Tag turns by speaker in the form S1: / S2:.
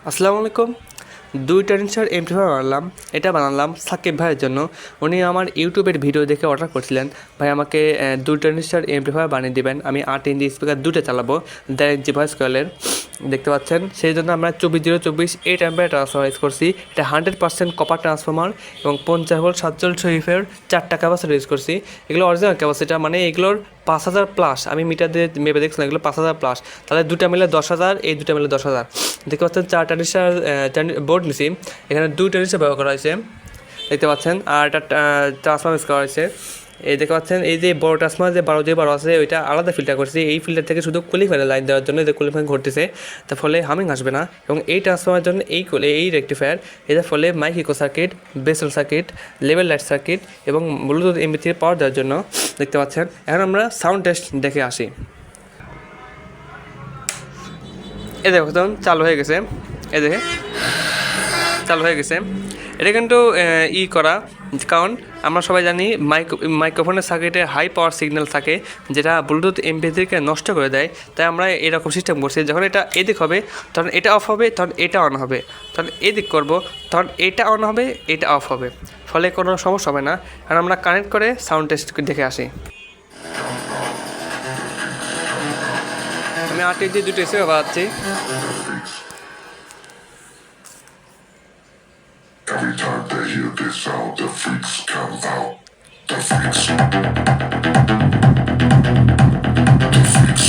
S1: আসসালামু আলাইকুম। 2টা ইঞ্চের এমপ্লিফায়ার বানালাম। এটা বানালাম সাকিব ভাইয়ের জন্য। উনি আমার ইউটিউবের ভিডিও দেখে অর্ডার করছিলেন, ভাই আমাকে 2টা ইঞ্চের এমপ্লিফায়ার বানিয়ে দিবেন, আমি 8 ইঞ্চি স্পিকার দুটো চালাবো, 1.5 ইঞ্চি ভয়েস কয়েলের। দেখতে পাচ্ছেন, সেই জন্য আমরা 24-024 8 অ্যাম্পিয়ার ট্রান্সফর্মার ইউজ করছি। এটা 100% কপার ট্রান্সফর্মার এবং 50 ভোল্ট 47 হিফের 4টা ক্যাপাসিটার ইউজ করছি। এগুলো অরিজিনাল ক্যাপাসিটার, মানে এগুলোর 5000 প্লাস। আমি মিটার দিয়ে মেপে দেখছিলাম, এগুলো 5000 প্লাস। তাহলে দুটা মিলে 10,000, এই দুটা মিলে 10,000। দেখতে পাচ্ছেন 4টা বোর্ড নিছি, এখানে 2টা ব্যবহার করা হয়েছে দেখতে পাচ্ছেন, আর একটা ট্রান্সফর্মার ইউজ করা হয়েছে। এই দেখতে পাচ্ছেন, এই যে বড় ট্রান্সফর্মার যে 12 আছে, ওইটা আলাদা ফিল্টার করছি। এই ফিল্টার থেকে শুধু কুলিং ফ্যানের লাইন দেওয়ার জন্য, যে কুলিং ফ্যান ঘটতেছে, তার ফলে হামিং আসবে না। এবং এই ট্রান্সফর্মারের জন্য এই রেকটিফায়ার, এটার ফলে মাইক ইকো সার্কিট, বেসেল সার্কিট, লেভেল লাইট সার্কিট এবং ব্লুটুথ MP3 পাওয়ার দেওয়ার জন্য। দেখতে পাচ্ছেন, এখন আমরা সাউন্ড টেস্ট দেখে আসি। এ দেখো চালু হয়ে গেছে, এ দেখে চালু হয়ে গেছে। এটা কিন্তু করা, কারণ আমরা সবাই জানি মাইক্রোফোনের সার্কিটে হাই পাওয়ার সিগন্যাল থাকে, যেটা ব্লুটুথ MP3কে নষ্ট করে দেয়। তাই আমরা এরকম সিস্টেম করছি, যখন এটা এদিক হবে তখন এটা অফ হবে, তখন এটা অন হবে, তখন এদিক করব তখন এটা অন হবে, এটা অফ হবে, ফলে কোনো সমস্যা হবে না। আর আমরা কানেক্ট করে সাউন্ড টেস্ট দেখে আসি। আমি 8 ইঞ্চি দুটো এসে বাজাচ্ছি।
S2: Every time they hear this sound, the freaks come out. The freaks. The freaks.